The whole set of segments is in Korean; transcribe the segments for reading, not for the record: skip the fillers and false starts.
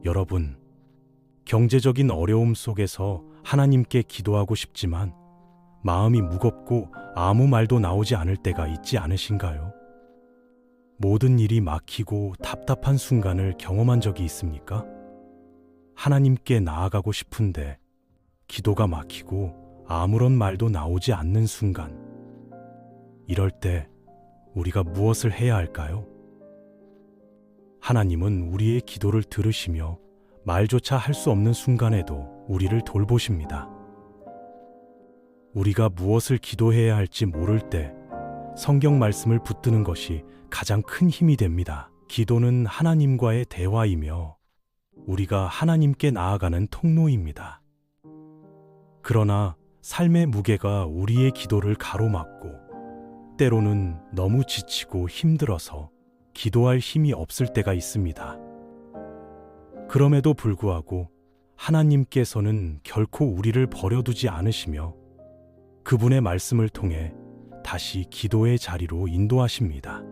여러분, 경제적인 어려움 속에서 하나님께 기도하고 싶지만 마음이 무겁고 아무 말도 나오지 않을 때가 있지 않으신가요? 모든 일이 막히고 답답한 순간을 경험한 적이 있습니까? 하나님께 나아가고 싶은데 기도가 막히고 아무런 말도 나오지 않는 순간, 이럴 때 우리가 무엇을 해야 할까요? 하나님은 우리의 기도를 들으시며 말조차 할 수 없는 순간에도 우리를 돌보십니다. 우리가 무엇을 기도해야 할지 모를 때 성경 말씀을 붙드는 것이 가장 큰 힘이 됩니다. 기도는 하나님과의 대화이며 우리가 하나님께 나아가는 통로입니다. 그러나 삶의 무게가 우리의 기도를 가로막고 때로는 너무 지치고 힘들어서 기도할 힘이 없을 때가 있습니다. 그럼에도 불구하고 하나님께서는 결코 우리를 버려두지 않으시며 그분의 말씀을 통해 다시 기도의 자리로 인도하십니다.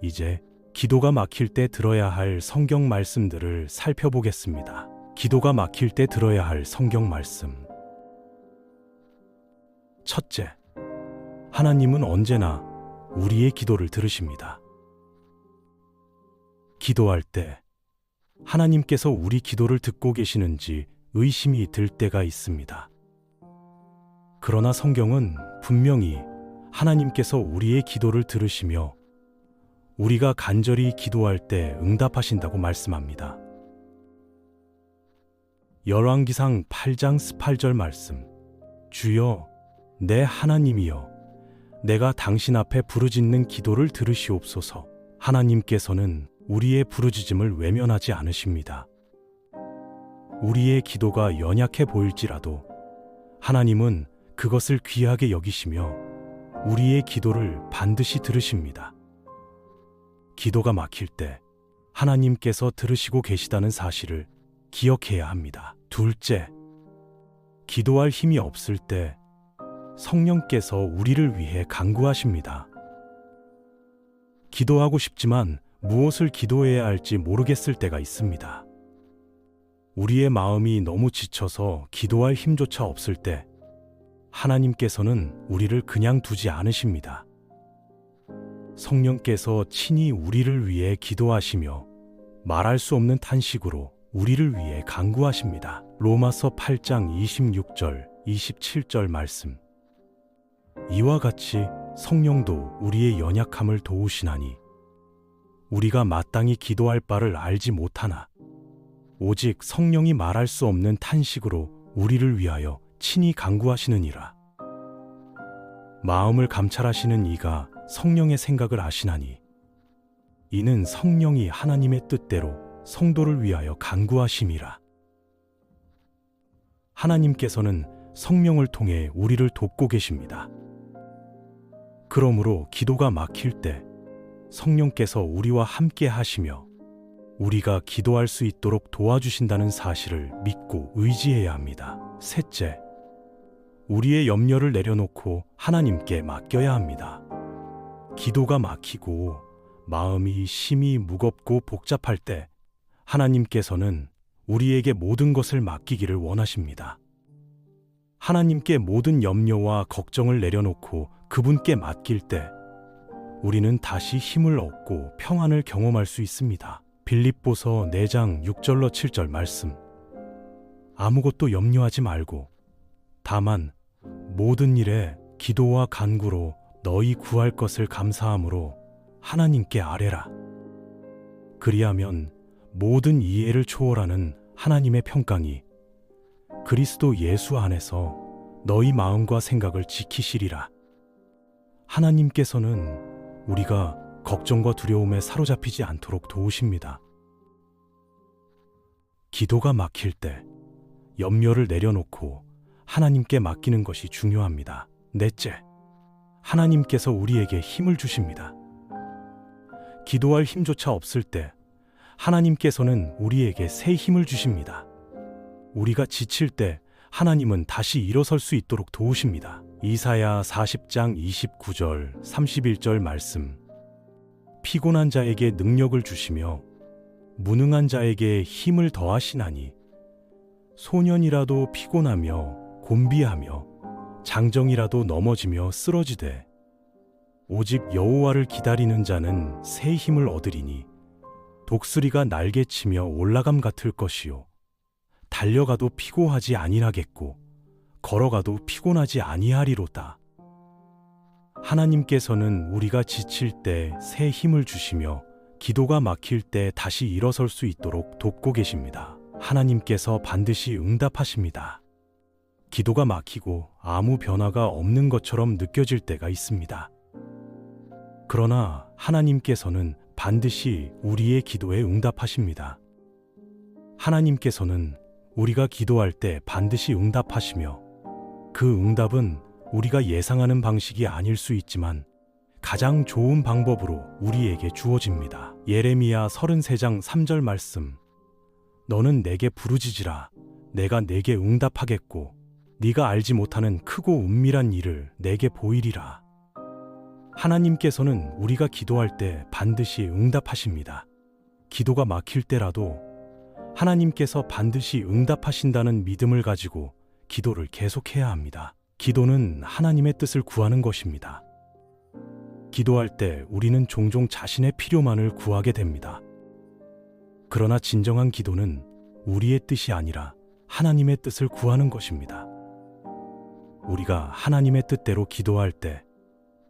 이제 기도가 막힐 때 들어야 할 성경 말씀들을 살펴보겠습니다. 기도가 막힐 때 들어야 할 성경 말씀. 첫째, 하나님은 언제나 우리의 기도를 들으십니다. 기도할 때 하나님께서 우리 기도를 듣고 계시는지 의심이 들 때가 있습니다. 그러나 성경은 분명히 하나님께서 우리의 기도를 들으시며 우리가 간절히 기도할 때 응답하신다고 말씀합니다. 열왕기상 8장 18절 말씀. 주여, 내 하나님이여, 내가 당신 앞에 부르짖는 기도를 들으시옵소서. 하나님께서는 우리의 부르짖음을 외면하지 않으십니다. 우리의 기도가 연약해 보일지라도 하나님은 그것을 귀하게 여기시며 우리의 기도를 반드시 들으십니다. 기도가 막힐 때 하나님께서 들으시고 계시다는 사실을 기억해야 합니다. 둘째, 기도할 힘이 없을 때 성령께서 우리를 위해 간구하십니다. 기도하고 싶지만 무엇을 기도해야 할지 모르겠을 때가 있습니다. 우리의 마음이 너무 지쳐서 기도할 힘조차 없을 때 하나님께서는 우리를 그냥 두지 않으십니다. 성령께서 친히 우리를 위해 기도하시며 말할 수 없는 탄식으로 우리를 위해 간구하십니다. 로마서 8장 26절, 27절 말씀. 이와 같이 성령도 우리의 연약함을 도우시나니 우리가 마땅히 기도할 바를 알지 못하나 오직 성령이 말할 수 없는 탄식으로 우리를 위하여 친히 간구하시느니라. 마음을 감찰하시는 이가 성령의 생각을 아시나니 이는 성령이 하나님의 뜻대로 성도를 위하여 간구하심이라. 하나님께서는 성령을 통해 우리를 돕고 계십니다. 그러므로 기도가 막힐 때 성령께서 우리와 함께 하시며 우리가 기도할 수 있도록 도와주신다는 사실을 믿고 의지해야 합니다. 셋째, 우리의 염려를 내려놓고 하나님께 맡겨야 합니다. 기도가 막히고 마음이 심히 무겁고 복잡할 때 하나님께서는 우리에게 모든 것을 맡기기를 원하십니다. 하나님께 모든 염려와 걱정을 내려놓고 그분께 맡길 때 우리는 다시 힘을 얻고 평안을 경험할 수 있습니다. 빌립보서 4장 6절로 7절 말씀. 아무것도 염려하지 말고 다만 모든 일에 기도와 간구로 너희 구할 것을 감사함으로 하나님께 아뢰라. 그리하면 모든 이해를 초월하는 하나님의 평강이 그리스도 예수 안에서 너희 마음과 생각을 지키시리라. 하나님께서는 우리가 걱정과 두려움에 사로잡히지 않도록 도우십니다. 기도가 막힐 때 염려를 내려놓고 하나님께 맡기는 것이 중요합니다. 넷째, 하나님께서 우리에게 힘을 주십니다. 기도할 힘조차 없을 때 하나님께서는 우리에게 새 힘을 주십니다. 우리가 지칠 때 하나님은 다시 일어설 수 있도록 도우십니다. 이사야 40장 29절, 31절 말씀. 피곤한 자에게 능력을 주시며 무능한 자에게 힘을 더하시나니 소년이라도 피곤하며 곤비하며 장정이라도 넘어지며 쓰러지되 오직 여호와를 기다리는 자는 새 힘을 얻으리니 독수리가 날개치며 올라감 같을 것이요 달려가도 피고하지 아니하겠고 걸어가도 피곤하지 아니하리로다. 하나님께서는 우리가 지칠 때 새 힘을 주시며 기도가 막힐 때 다시 일어설 수 있도록 돕고 계십니다. 하나님께서 반드시 응답하십니다. 기도가 막히고 아무 변화가 없는 것처럼 느껴질 때가 있습니다. 그러나 하나님께서는 반드시 우리의 기도에 응답하십니다. 하나님께서는 우리가 기도할 때 반드시 응답하시며 그 응답은 우리가 예상하는 방식이 아닐 수 있지만 가장 좋은 방법으로 우리에게 주어집니다. 예레미야 33장 3절 말씀. 너는 내게 부르짖으라. 내가 내게 응답하겠고 네가 알지 못하는 크고 은밀한 일을 내게 보이리라. 하나님께서는 우리가 기도할 때 반드시 응답하십니다. 기도가 막힐 때라도 하나님께서 반드시 응답하신다는 믿음을 가지고 기도를 계속해야 합니다. 기도는 하나님의 뜻을 구하는 것입니다. 기도할 때 우리는 종종 자신의 필요만을 구하게 됩니다. 그러나 진정한 기도는 우리의 뜻이 아니라 하나님의 뜻을 구하는 것입니다. 우리가 하나님의 뜻대로 기도할 때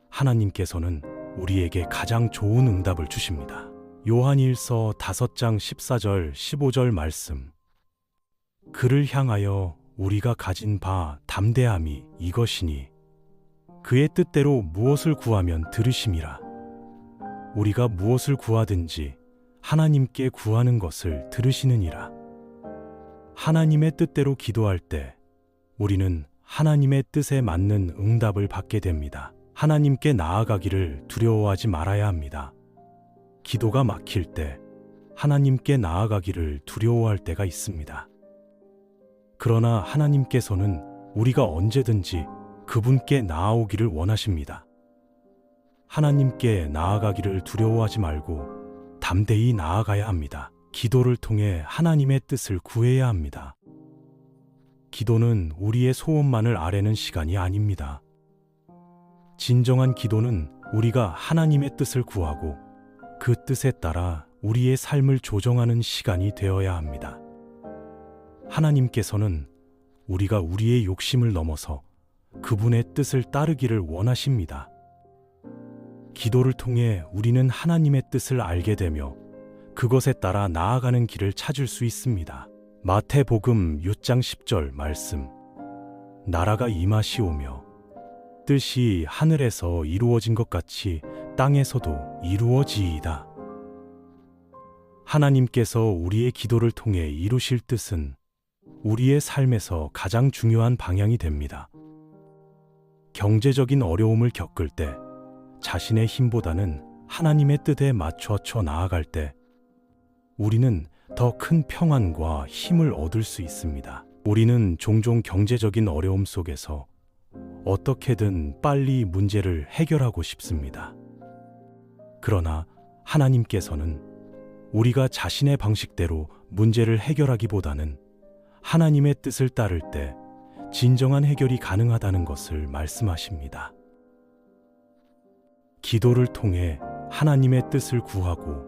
하나님께서는 우리에게 가장 좋은 응답을 주십니다. 요한일서 5장 14절 15절 말씀. 그를 향하여 우리가 가진 바 담대함이 이것이니 그의 뜻대로 무엇을 구하면 들으심이라. 우리가 무엇을 구하든지 하나님께 구하는 것을 들으시느니라. 하나님의 뜻대로 기도할 때 우리는 하나님의 뜻에 맞는 응답을 받게 됩니다. 하나님께 나아가기를 두려워하지 말아야 합니다. 기도가 막힐 때 하나님께 나아가기를 두려워할 때가 있습니다. 그러나 하나님께서는 우리가 언제든지 그분께 나아오기를 원하십니다. 하나님께 나아가기를 두려워하지 말고 담대히 나아가야 합니다. 기도를 통해 하나님의 뜻을 구해야 합니다. 기도는 우리의 소원만을 아뢰는 시간이 아닙니다. 진정한 기도는 우리가 하나님의 뜻을 구하고 그 뜻에 따라 우리의 삶을 조정하는 시간이 되어야 합니다. 하나님께서는 우리가 우리의 욕심을 넘어서 그분의 뜻을 따르기를 원하십니다. 기도를 통해 우리는 하나님의 뜻을 알게 되며 그것에 따라 나아가는 길을 찾을 수 있습니다. 마태복음 6장 10절 말씀. 나라가 임하시오며 뜻이 하늘에서 이루어진 것 같이 땅에서도 이루어지이다. 하나님께서 우리의 기도를 통해 이루실 뜻은 우리의 삶에서 가장 중요한 방향이 됩니다. 경제적인 어려움을 겪을 때 자신의 힘보다는 하나님의 뜻에 맞춰 나아갈 때 우리는 더 큰 평안과 힘을 얻을 수 있습니다. 우리는 종종 경제적인 어려움 속에서 어떻게든 빨리 문제를 해결하고 싶습니다. 그러나 하나님께서는 우리가 자신의 방식대로 문제를 해결하기보다는 하나님의 뜻을 따를 때 진정한 해결이 가능하다는 것을 말씀하십니다. 기도를 통해 하나님의 뜻을 구하고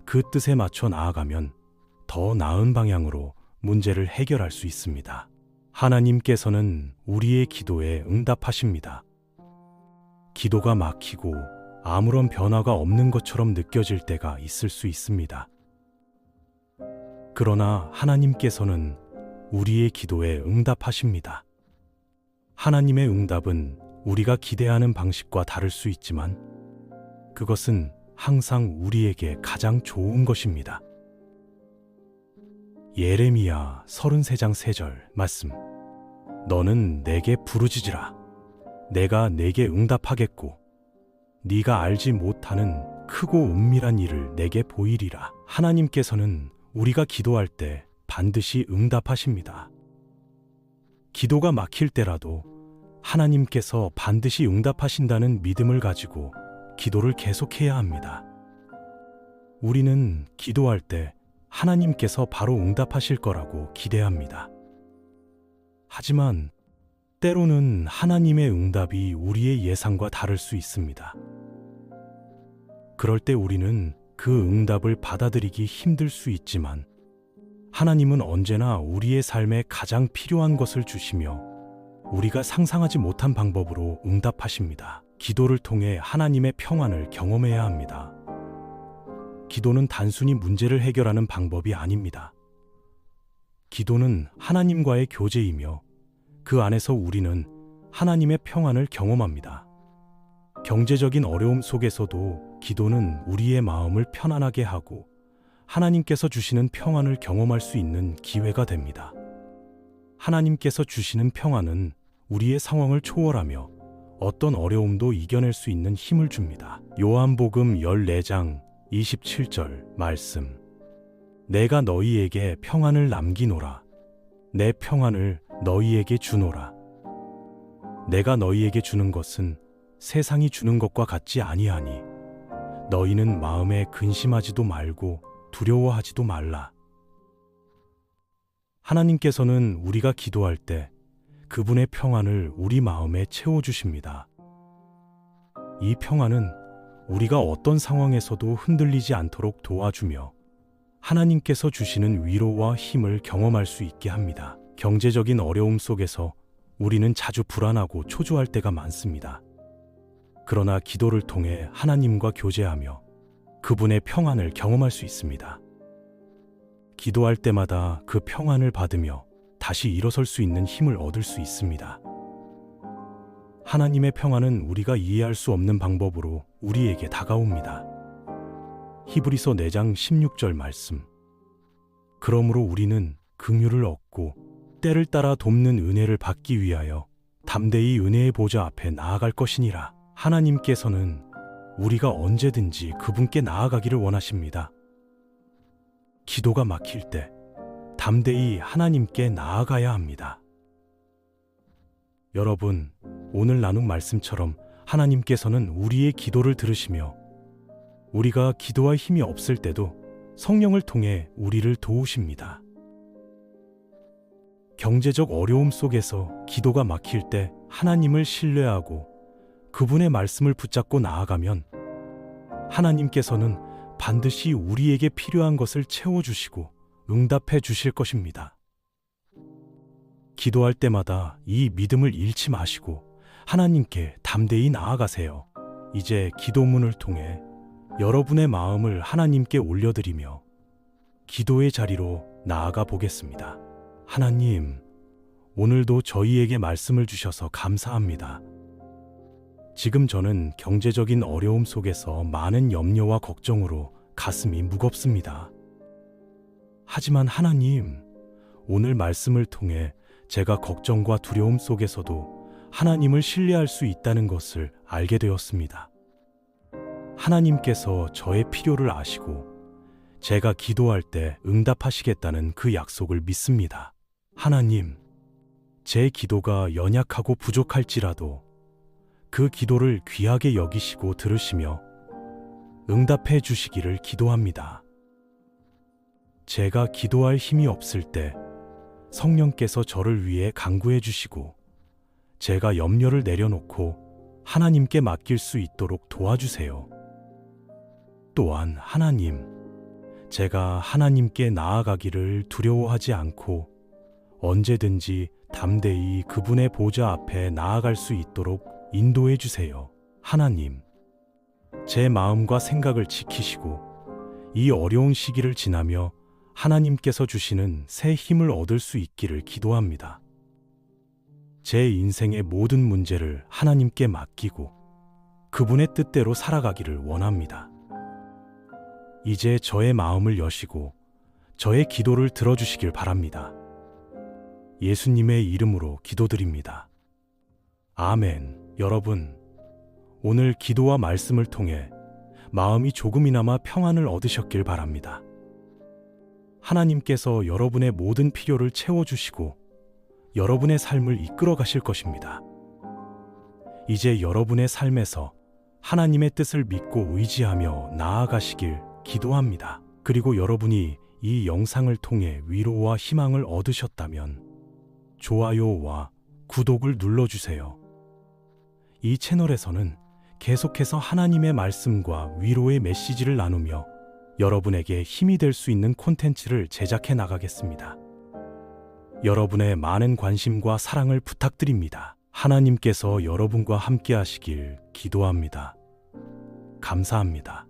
그 뜻에 맞춰 나아가면 더 나은 방향으로 문제를 해결할 수 있습니다. 하나님께서는 우리의 기도에 응답하십니다. 기도가 막히고 아무런 변화가 없는 것처럼 느껴질 때가 있을 수 있습니다. 그러나 하나님께서는 우리의 기도에 응답하십니다. 하나님의 응답은 우리가 기대하는 방식과 다를 수 있지만 그것은 항상 우리에게 가장 좋은 것입니다. 예레미야 33장 3절 말씀. 너는 내게 부르짖으라. 내가 내게 응답하겠고 네가 알지 못하는 크고 은밀한 일을 내게 보이리라. 하나님께서는 우리가 기도할 때 반드시 응답하십니다. 기도가 막힐 때라도 하나님께서 반드시 응답하신다는 믿음을 가지고 기도를 계속해야 합니다. 우리는 기도할 때 하나님께서 바로 응답하실 거라고 기대합니다. 하지만 때로는 하나님의 응답이 우리의 예상과 다를 수 있습니다. 그럴 때 우리는 그 응답을 받아들이기 힘들 수 있지만 하나님은 언제나 우리의 삶에 가장 필요한 것을 주시며 우리가 상상하지 못한 방법으로 응답하십니다. 기도를 통해 하나님의 평안을 경험해야 합니다. 기도는 단순히 문제를 해결하는 방법이 아닙니다. 기도는 하나님과의 교제이며 그 안에서 우리는 하나님의 평안을 경험합니다. 경제적인 어려움 속에서도 기도는 우리의 마음을 편안하게 하고 하나님께서 주시는 평안을 경험할 수 있는 기회가 됩니다. 하나님께서 주시는 평안은 우리의 상황을 초월하며 어떤 어려움도 이겨낼 수 있는 힘을 줍니다. 요한복음 14장 27절 말씀. 내가 너희에게 평안을 남기노라. 내 평안을 너희에게 주노라. 내가 너희에게 주는 것은 세상이 주는 것과 같지 아니하니 너희는 마음에 근심하지도 말고 두려워하지도 말라. 하나님께서는 우리가 기도할 때 그분의 평안을 우리 마음에 채워주십니다. 이 평안은 우리가 어떤 상황에서도 흔들리지 않도록 도와주며 하나님께서 주시는 위로와 힘을 경험할 수 있게 합니다. 경제적인 어려움 속에서 우리는 자주 불안하고 초조할 때가 많습니다. 그러나 기도를 통해 하나님과 교제하며 그분의 평안을 경험할 수 있습니다. 기도할 때마다 그 평안을 받으며 다시 일어설 수 있는 힘을 얻을 수 있습니다. 하나님의 평안은 우리가 이해할 수 없는 방법으로 우리에게 다가옵니다. 히브리서 4장 16절 말씀. 그러므로 우리는 긍휼을 얻고 때를 따라 돕는 은혜를 받기 위하여 담대히 은혜의 보좌 앞에 나아갈 것이니라. 하나님께서는 우리가 언제든지 그분께 나아가기를 원하십니다. 기도가 막힐 때 담대히 하나님께 나아가야 합니다. 여러분, 오늘 나눈 말씀처럼 하나님께서는 우리의 기도를 들으시며 우리가 기도할 힘이 없을 때도 성령을 통해 우리를 도우십니다. 경제적 어려움 속에서 기도가 막힐 때 하나님을 신뢰하고 그분의 말씀을 붙잡고 나아가면 하나님께서는 반드시 우리에게 필요한 것을 채워주시고 응답해 주실 것입니다. 기도할 때마다 이 믿음을 잃지 마시고 하나님께 담대히 나아가세요. 이제 기도문을 통해 여러분의 마음을 하나님께 올려드리며 기도의 자리로 나아가 보겠습니다. 하나님, 오늘도 저희에게 말씀을 주셔서 감사합니다. 지금 저는 경제적인 어려움 속에서 많은 염려와 걱정으로 가슴이 무겁습니다. 하지만 하나님, 오늘 말씀을 통해 제가 걱정과 두려움 속에서도 하나님을 신뢰할 수 있다는 것을 알게 되었습니다. 하나님께서 저의 필요를 아시고 제가 기도할 때 응답하시겠다는 그 약속을 믿습니다. 하나님, 제 기도가 연약하고 부족할지라도 그 기도를 귀하게 여기시고 들으시며 응답해 주시기를 기도합니다. 제가 기도할 힘이 없을 때 성령께서 저를 위해 간구해 주시고 제가 염려를 내려놓고 하나님께 맡길 수 있도록 도와주세요. 또한 하나님, 제가 하나님께 나아가기를 두려워하지 않고 언제든지 담대히 그분의 보좌 앞에 나아갈 수 있도록 인도해 주세요. 하나님, 제 마음과 생각을 지키시고 이 어려운 시기를 지나며 하나님께서 주시는 새 힘을 얻을 수 있기를 기도합니다. 제 인생의 모든 문제를 하나님께 맡기고 그분의 뜻대로 살아가기를 원합니다. 이제 저의 마음을 여시고 저의 기도를 들어주시길 바랍니다. 예수님의 이름으로 기도드립니다. 아멘. 여러분, 오늘 기도와 말씀을 통해 마음이 조금이나마 평안을 얻으셨길 바랍니다. 하나님께서 여러분의 모든 필요를 채워주시고 여러분의 삶을 이끌어 가실 것입니다. 이제 여러분의 삶에서 하나님의 뜻을 믿고 의지하며 나아가시길 기도합니다. 그리고 여러분이 이 영상을 통해 위로와 희망을 얻으셨다면 좋아요와 구독을 눌러주세요. 이 채널에서는 계속해서 하나님의 말씀과 위로의 메시지를 나누며 여러분에게 힘이 될 수 있는 콘텐츠를 제작해 나가겠습니다. 여러분의 많은 관심과 사랑을 부탁드립니다. 하나님께서 여러분과 함께 하시길 기도합니다. 감사합니다.